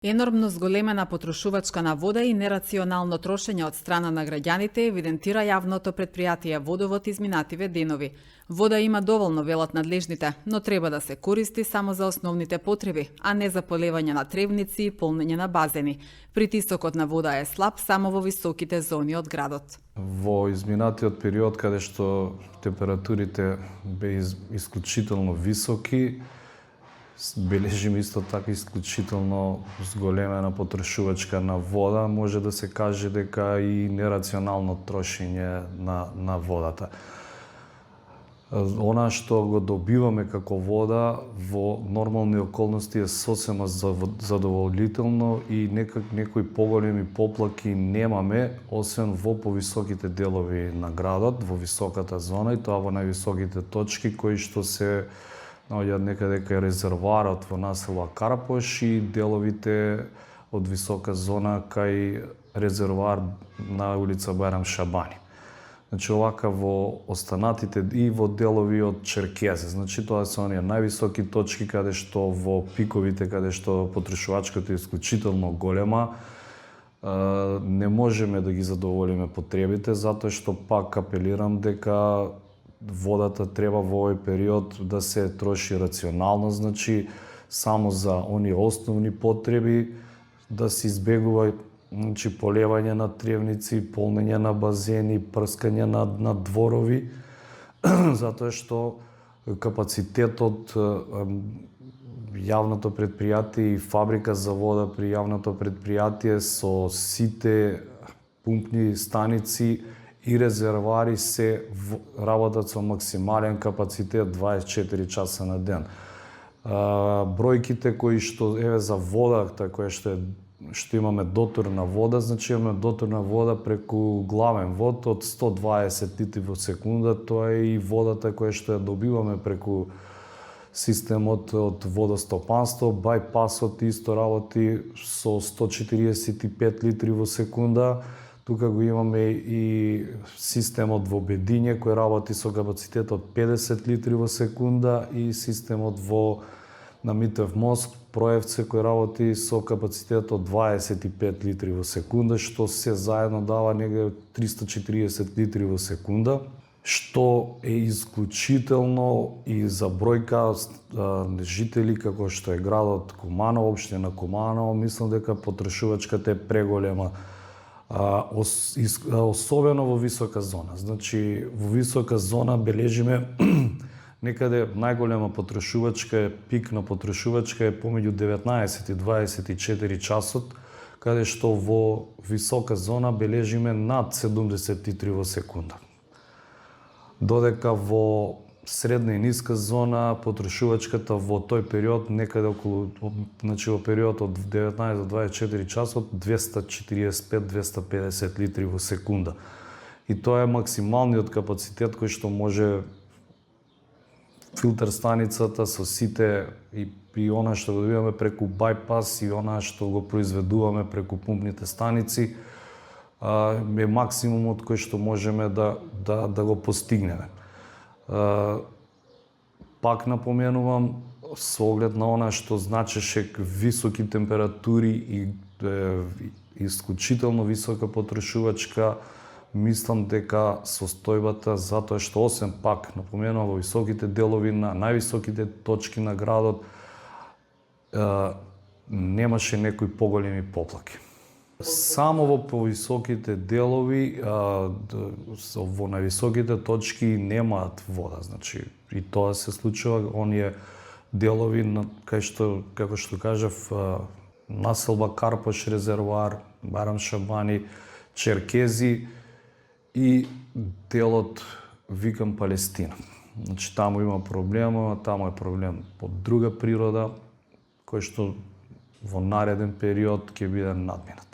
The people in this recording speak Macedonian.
Енормно зголемена потрошувачка на вода и нерационално трошење од страна на граѓаните евидентира јавното предпријатие Водовод изминативе денови. Вода има доволно, велат надлежните, но треба да се користи само за основните потреби, а не за полевање на тревници и полнење на базени. Притисокот на вода е слаб само во високите зони од градот. Во изминатиот период, каде што температурите беа исклучително високи, бележиме исто така исклучително зголемена потрошувачка на вода, може да се каже дека и нерационално трошење на водата. Она што го добиваме како вода во нормални околности е сосема задоволително и некои поголеми поплаки немаме, освен во повисоките делови на градот, во високата зона и тоа во највисоките точки кои што се наоѓаат некаде кај резервоарот во населба Карапош и деловите од висока зона кај резервоар на улица Бајрам Шабани. Значи овака во останатите и во делови од Черкезе. Значи тоа се оние највисоки точки каде што во пиковите каде што потрошувачката е исклучително голема, не можеме да ги задоволиме потребите затоа што пак апелирам дека водата треба во овој период да се троши рационално, значи само за оние основни потреби, да се избегува полевање на тревници, полнење на базени, прскање на дворови, затоа што капацитетот јавното предпријатие и фабрика за вода при јавното предпријатие со сите пумпни станици и резервоари се работат со максимален капацитет 24 часа на ден. Бројките кои што за водата која што имаме дотор на вода, значи имаме дотор на вода преку главен вод од 120 литри во секунда, тоа е и водата која што ја добиваме преку системот од водостопанство, бајпасот исто работи со 145 литри во секунда. Тука го имаме и системот во Бедиње кој работи со капацитет од 50 литри во секунда и системот на Митев мост Проевце кој работи со капацитет од 25 литри во секунда, што се заедно дава негде 340 литри во секунда, што е исклучително и за бројка жители како што е градот Куманово, општина Куманово, мислам дека потрошувачката е преголема. Особено во висока зона. Значи, во висока зона бележиме некаде најголема потрошувачка е, пик на потрошувачка е помеѓу 19 и 24 часот, каде што во висока зона бележиме над 70 литри во секунда. Додека во средна и ниска зона потрошувачката во тој период некаде околу, значи во период од 19 до 24 часот 245-250 литри во секунда. И тоа е максималниот капацитет кој што може филтер станицата со сите и она што го добиваме преку бајпас и она што го произведуваме преку пумпните станици е максимумот кој што можеме да го постигнеме. Пак напоменувам, со оглед на она што значеше високи температури и исклучително висока потрошувачка, мислам дека состојбата, затоа што освен пак напоменувам во високите делови на највисоките точки на градот, немаше некои поголеми поплаки. Само во повисоките делови, во највисоките точки немаат вода, значи и тоа се случува, оние делови кај што, како што кажав, населба Карпош резервоар, Бајрам Шабани, Черкези и делот Викам Палестина. Значи таму има проблема, таму е проблем од друга природа, кој што во нареден период ќе биде надминат.